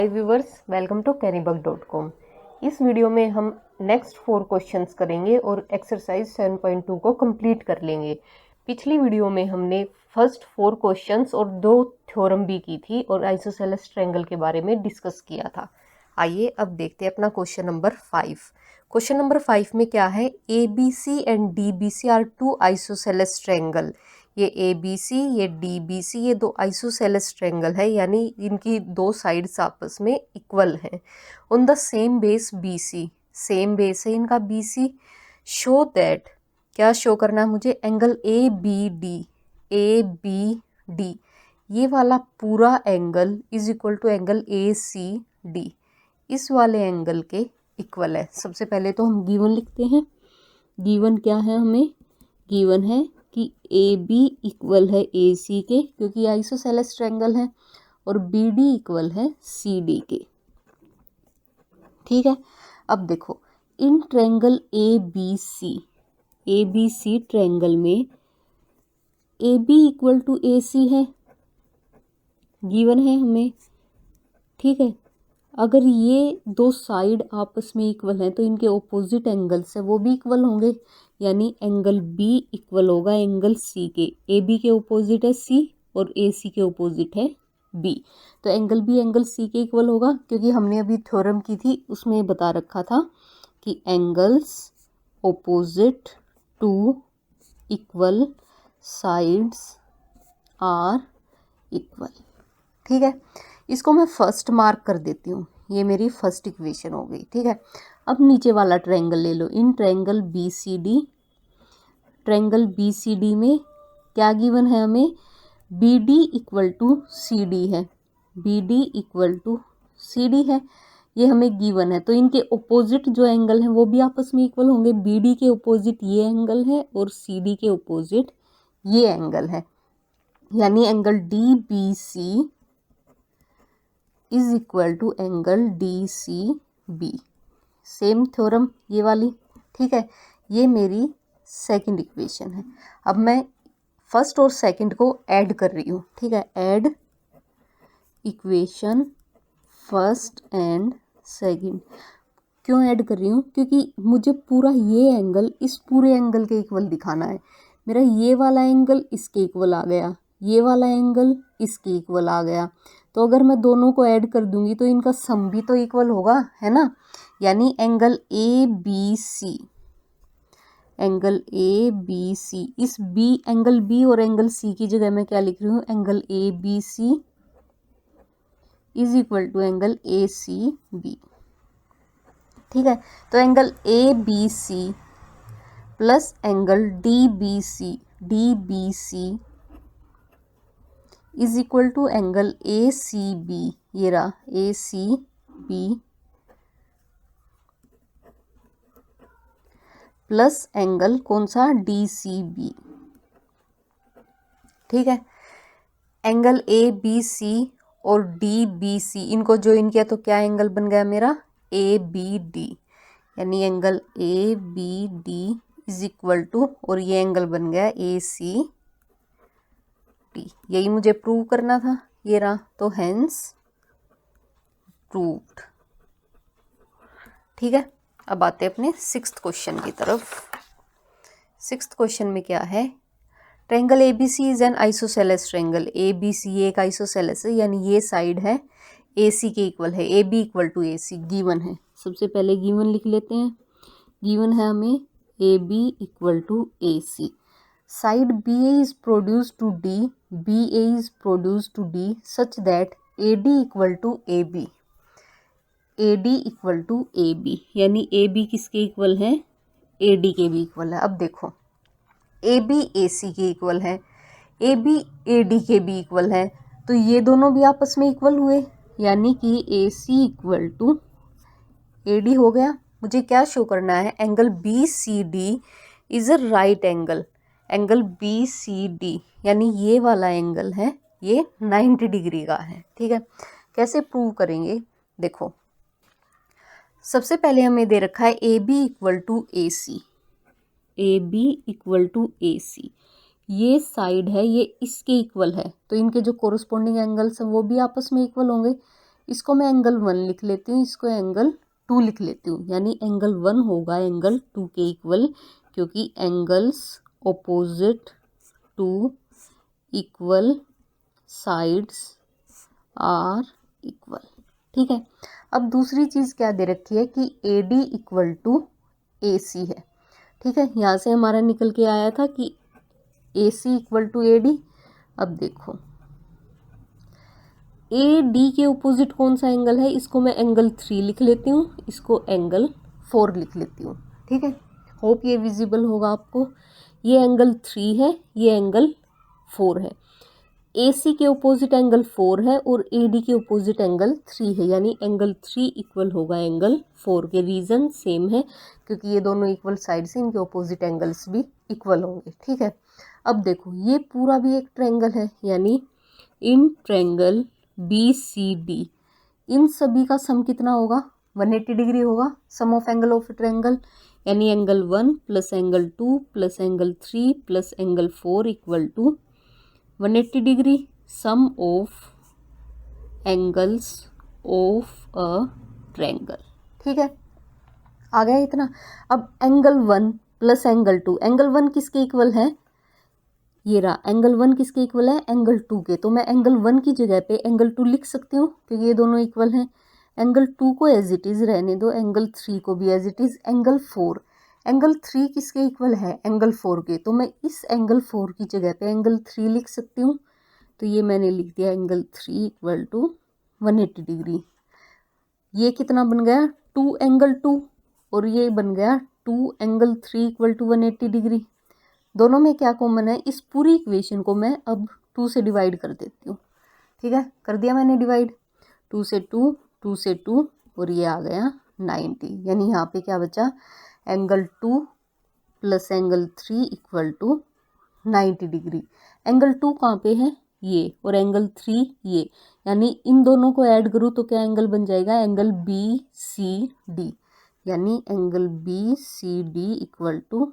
Hi viewers, welcome to cannybuck.com। इस video में हम नेक्स्ट 4 क्वेश्चंस करेंगे और एक्सरसाइज 7.2 को कंप्लीट कर लेंगे। पिछली वीडियो में हमने फर्स्ट 4 क्वेश्चंस और 2 थ्योरम भी की थी और आइसोसेलेस ट्रायंगल के बारे में डिस्कस किया था। आइए अब देखते हैं अपना क्वेश्चन नंबर 5। क्वेश्चन नंबर 5 में क्या है, ABC and DBC are 2 isosceles triangle. ये ABC, ये DBC, ये 2 आइसोसेलेस ट्रायंगल है, यानी इनकी 2 साइड्स आपस में इक्वल हैं। On the same base BC, same base है इनका BC। शो दैट, क्या शो करना है मुझे, एंगल ABD ये वाला पूरा angle is equal to angle ACD, इस वाले एंगल के इक्वल है। सबसे पहले तो हम गिवन लिखते हैं। गिवन क्या है, हमें गिवन है कि AB इक्वल है AC के, क्योंकि आइसोसेलेस ट्रायंगल है, और BD इक्वल है CD के। ठीक है, अब देखो इन ट्रायंगल ABC ट्रायंगल में AB इक्वल टू AC है, गिवन है हमें। ठीक है, अगर ये 2 साइड आपस में इक्वल हैं तो इनके ऑपोजिट एंगल्स है वो भी इक्वल होंगे, यानी एंगल B इक्वल होगा एंगल C के। AB के ऑपोजिट है C और AC के ऑपोजिट है B, तो एंगल B एंगल C के इक्वल होगा, क्योंकि हमने अभी थ्योरम की थी उसमें बता रखा था कि angles opposite to equal sides are equal. ठीक है, इसको मैं फर्स्ट मार्क कर देती हूँ, ये मेरी फर्स्ट इक्वेशन हो गई। ठीक है, अब नीचे वाला ट्रायंगल ले लो, इन ट्रायंगल BCD में क्या गिवन है हमें, BD इक्वल टू CD है, BD इक्वल टू CD है, ये हमें गिवन है। तो इनके ओपोजिट जो एंगल हैं वो भी आपस में इक्वल होंगे। BD के ओपोजिट ये एंगल है और CD के ओपोजिट ये एंगल है, यानी angle DBC is equal to angle DCB। Same theorem ये वाली। ठीक है, ये मेरी सेकंड इक्वेशन है। अब मैं फर्स्ट और सेकंड को ऐड कर रही हूँ। ठीक है, add equation first and second. क्यों ऐड कर रही हूँ, क्योंकि मुझे पूरा ये एंगल इस पूरे एंगल के इक्वल दिखाना है। मेरा ये वाला एंगल इसके इक्वल आ गया, ये वाला एंगल इसके इक्वल आ गया, तो अगर मैं दोनों को ऐड कर दूंगी तो इनका सम भी तो इक्वल होगा, है ना। यानी एंगल ABC, इस एंगल B और एंगल C की जगह मैं क्या लिख रही हूँ, angle ABC is equal to angle ACB। ठीक है, तो angle ABC plus angle DBC is equal to angle ACB, ये रहा ACB प्लस एंगल कौन सा, DCB। ठीक है, एंगल ABC और DBC इनको ज्वाइन किया तो क्या एंगल बन गया मेरा, ABD, यानी angle ABD is equal to, और ये एंगल बन गया ACD। यही मुझे प्रूव करना था, ये रहा, तो हेंस प्रूव्ड। ठीक है, अब आते हैं अपने 6th क्वेश्चन की तरफ। 6th क्वेश्चन में क्या है, triangle ABC is an isosceles triangle. ABC ये एक आइसोसेलेस है, यानी ये साइड है AC के इक्वल है, AB equal to AC given है। सबसे पहले गिवन लिख लेते हैं। गिवन है हमें AB equal to AC। Side BA is produce to D, BA is produce to D such that AD equal to AB, AD equal to AB, यानी AB किसके इक्वल है, AD के भी इक्वल है। अब देखो AB AC के equal है, AB AD के भी इक्वल है, तो ये दोनों भी आपस में इक्वल हुए, यानी कि AC इक्वल टू AD हो गया। मुझे क्या शो करना है, angle BCD is a right angle, angle BCD यानी ये वाला एंगल है, ये 90 डिग्री का है। ठीक है, कैसे प्रूव करेंगे, देखो सबसे पहले हमें दे रखा है AB equal to AC, AB equal to AC, ये साइड है, ये इसके इक्वल है, तो इनके जो कोरस्पॉन्डिंग एंगल्स हैं वो भी आपस में इक्वल होंगे। इसको मैं एंगल 1 लिख लेती हूँ, इसको एंगल 2 लिख लेती हूँ, यानी एंगल 1 होगा एंगल 2 के इक्वल, क्योंकि angles opposite to equal sides are equal. ठीक है, अब दूसरी चीज़ क्या दे रखी है कि A D equal to A सी है। ठीक है, यहाँ से हमारा निकल के आया था कि ए सी इक्वल टू ए डी। अब देखो ए डी के ओपोजिट कौन सा एंगल है, इसको मैं एंगल 3 लिख लेती हूँ, इसको एंगल 4 लिख लेती हूँ। ठीक है, होप ये विजिबल होगा आपको। ये एंगल 3 है, ये एंगल 4 है। ए सी के ओपोजिट एंगल 4 है और ए डी के ओपोजिट एंगल 3 है, यानी एंगल 3 इक्वल होगा एंगल 4 के। रीज़न सेम है क्योंकि ये दोनों इक्वल साइड से इनके ओपोजिट एंगल्स भी इक्वल होंगे। ठीक है, अब देखो ये पूरा भी एक ट्रायंगल है, यानी इन ट्रायंगल बी सी डी इन सभी का सम कितना होगा, 180 डिग्री होगा, sum of angle of triangle, यानी angle 1 plus angle 2 plus angle 3 plus angle 4 equal to 180 degree, sum of angles of a triangle. ठीक है, आ गया इतना। अब एंगल 1 प्लस एंगल 2, एंगल 1 किसके इक्वल है, ये रहा एंगल 1 किसके इक्वल है, एंगल 2 के। तो मैं एंगल 1 की जगह पे एंगल 2 लिख सकती हूँ क्योंकि ये दोनों इक्वल हैं। एंगल 2 को एज इट इज़ रहने दो, एंगल 3 को भी as it is. Angle 4, angle 3 किसके इक्वल है, एंगल 4 के। तो मैं इस एंगल 4 की जगह पे एंगल 3 लिख सकती हूँ, तो ये मैंने लिख दिया एंगल 3 इक्वल टू 180 डिग्री। ये कितना बन गया, 2 एंगल 2, और ये बन गया 2 एंगल 3 इक्वल टू 180 डिग्री। दोनों में क्या कॉमन है, इस पूरी इक्वेशन को मैं अब 2 से डिवाइड कर देती हूँ। ठीक है, कर दिया मैंने डिवाइड, 2 से 2, 2 से 2, और ये आ गया 90, यानी यहाँ पे क्या बचा, angle 2 plus angle 3 equal to 90 degree. Angle 2 कहाँ पे है, ये, और एंगल 3 ये, यानी इन दोनों को ऐड करूँ तो क्या एंगल बन जाएगा, एंगल बी सी डी, यानी angle B C D equal to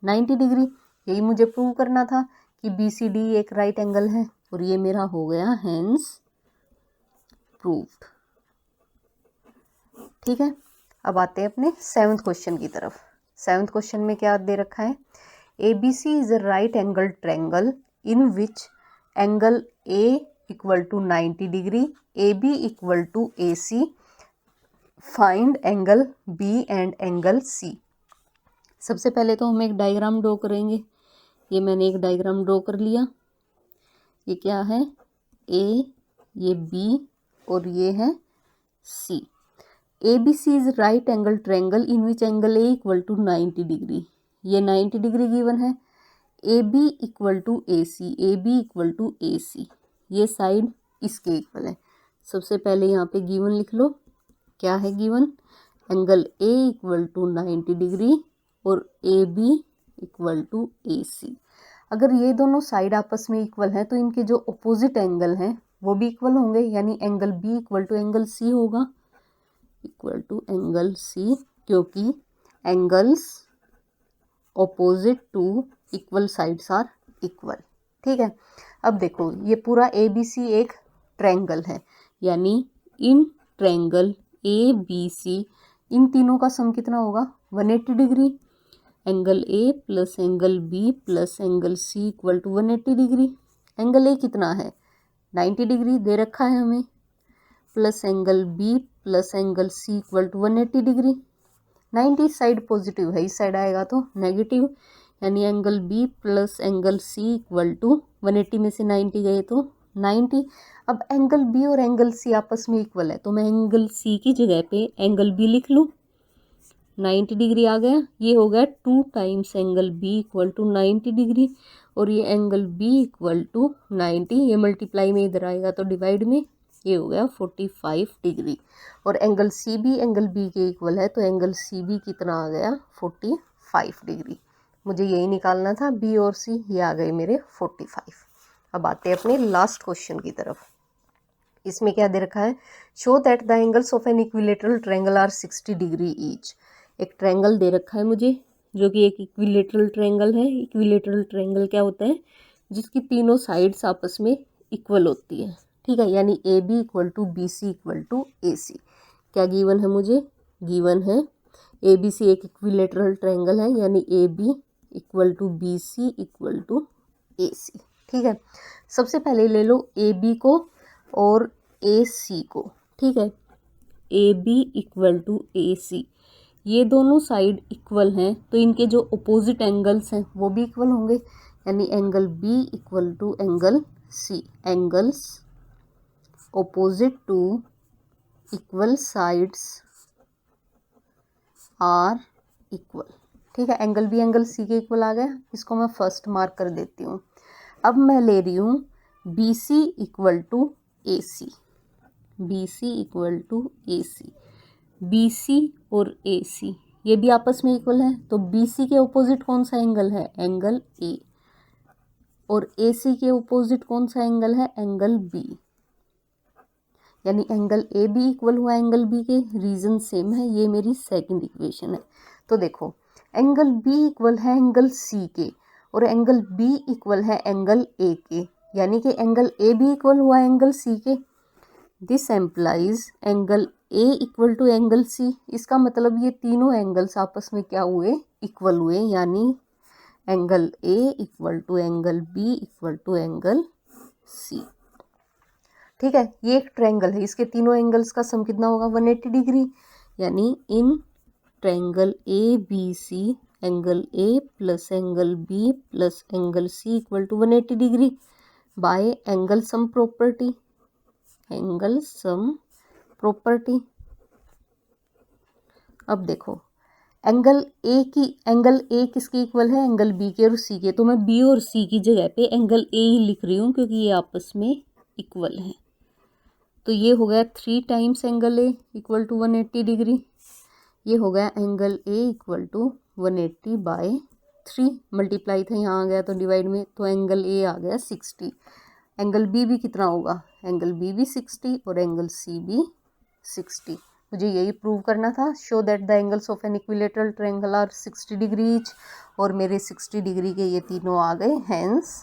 90 degree. यही मुझे प्रूव करना था कि बी सी डी एक राइट एंगल है, और ये मेरा हो गया हेंस प्रूव्ड। ठीक है, अब आते हैं अपने 7th क्वेश्चन की तरफ। 7th क्वेश्चन में क्या दे रखा है, A B C is a right angle triangle in which angle A equal to 90 degree, A B equal to A C, find angle B and angle C. सबसे पहले तो हम एक डायग्राम ड्रॉ करेंगे। ये मैंने एक डायग्राम ड्रॉ कर लिया। ये क्या है, ए, ये बी, और ये है C. A B C is right angle triangle in which angle A equal to 90 degree. ये 90 डिग्री गिवन है। A B equal to A C, A B equal to A C, ये साइड इसके equal है। सबसे पहले यहाँ पे given लिख लो, क्या है given, angle A equal to 90 degree और A B equal to A C. अगर ये दोनों साइड आपस में इक्वल हैं तो इनके जो अपोजिट एंगल हैं वो भी इक्वल होंगे, यानी angle B equal to angle C होगा, इक्वल टू एंगल सी, क्योंकि angles opposite to equal sides are equal. ठीक है, अब देखो ये पूरा ए बी सी एक ट्रायंगल है, यानी इन ट्रायंगल ए बी सी इन तीनों का सम कितना होगा, 180 degree. Angle A plus angle B plus angle C equal to 180 degree. Angle A कितना है, 90 डिग्री दे रखा है हमें, plus angle B plus angle C equal to 180 degree. 90 side positive है, इस साइड आएगा तो नेगेटिव, यानी angle B plus angle C equal to 180 में से 90 गए तो 90। अब एंगल बी और एंगल सी आपस में इक्वल है, तो मैं एंगल सी की जगह पे एंगल बी लिख लूँ, 90 डिग्री आ गया। ये हो गया 2 times angle B equal to 90 degree, और ये एंगल बी इक्वल टू 90, ये मल्टीप्लाई में इधर आएगा तो डिवाइड में, ये हो गया 45 डिग्री। और एंगल सी भी एंगल बी के इक्वल है, तो एंगल सी बी कितना आ गया, 45 डिग्री। मुझे यही निकालना था, बी और सी ये आ गए मेरे 45। अब आते हैं अपने लास्ट क्वेश्चन की तरफ। इसमें क्या दे रखा है, show that the angles of an equilateral triangle are 60 degree each. एक ट्रायंगल दे रखा है मुझे जो कि एक इक्विलेटरल ट्रायंगल है। इक्विलेटरल ट्रायंगल क्या होता है, जिसकी तीनों साइड्स आपस में इक्वल होती है। ठीक है, यानी A B equal to B C equal to A C. क्या गिवन है मुझे? गिवन है ए बी सी एक इक्विलेटरल ट्रायंगल है, यानी A B equal to B C equal to A C. ठीक है, सबसे पहले ले लो ए बी को और ए सी को। ठीक है, A B equal to A C, ये दोनों साइड इक्वल हैं तो इनके जो अपोजिट एंगल्स हैं वो भी इक्वल होंगे, यानी angle B equal to angle C. Angles opposite to equal sides are equal। ठीक है, एंगल बी एंगल सी के इक्वल आ गया, इसको मैं फर्स्ट मार्क कर देती हूँ। अब मैं ले रही हूँ B C equal to A C, B C equal to A C. B C और ए सी ये भी आपस में इक्वल है, तो बी सी के अपोजिट कौन सा एंगल है? Angle A. और ए सी के अपोजिट कौन सा एंगल है? Angle B. यानी एंगल ए बी इक्वल हुआ एंगल बी के, रीजन सेम है, ये मेरी सेकंड इक्वेशन है। तो देखो एंगल बी इक्वल है एंगल सी के और एंगल बी इक्वल है एंगल ए के, यानी कि एंगल ए बी इक्वल हुआ एंगल सी के। This implies angle A equal to angle C. इसका मतलब ये तीनों एंगल्स आपस में क्या हुए? इक्वल हुए, यानी angle A equal to angle B equal to angle C. ठीक है, ये एक ट्रायंगल है, इसके तीनों एंगल्स का सम कितना होगा? 180 डिग्री। यानी इन triangle A B C angle A plus angle B plus angle C equal to 180 degree by angle sum property. Angle sum property. अब देखो एंगल ए किसके इक्वल है? एंगल बी के और सी के। तो मैं बी और सी की जगह पे एंगल ए ही लिख रही हूँ क्योंकि ये आपस में इक्वल है। तो ये हो गया 3 times angle A equal to 180 degree. ये हो गया angle A equal to 180 by 3, multiply था यहाँ आ गया तो डिवाइड में, तो एंगल ए आ गया 60। एंगल बी भी कितना होगा? एंगल बी भी 60 और एंगल सी भी 60। मुझे यही प्रूव करना था, show that the angles of an equilateral triangle are 60 degree each, और मेरे 60 डिग्री के ये तीनों आ गए, हैंस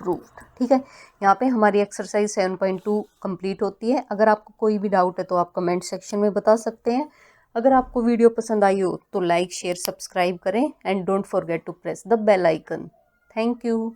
प्रूव्ड। ठीक है, यहाँ पे हमारी एक्सरसाइज 7.2 कंप्लीट होती है। अगर आपको कोई भी डाउट है तो आप कमेंट सेक्शन में बता सकते हैं। अगर आपको वीडियो पसंद आई हो तो लाइक शेयर सब्सक्राइब करें and don't forget to press the bell icon. Thank you.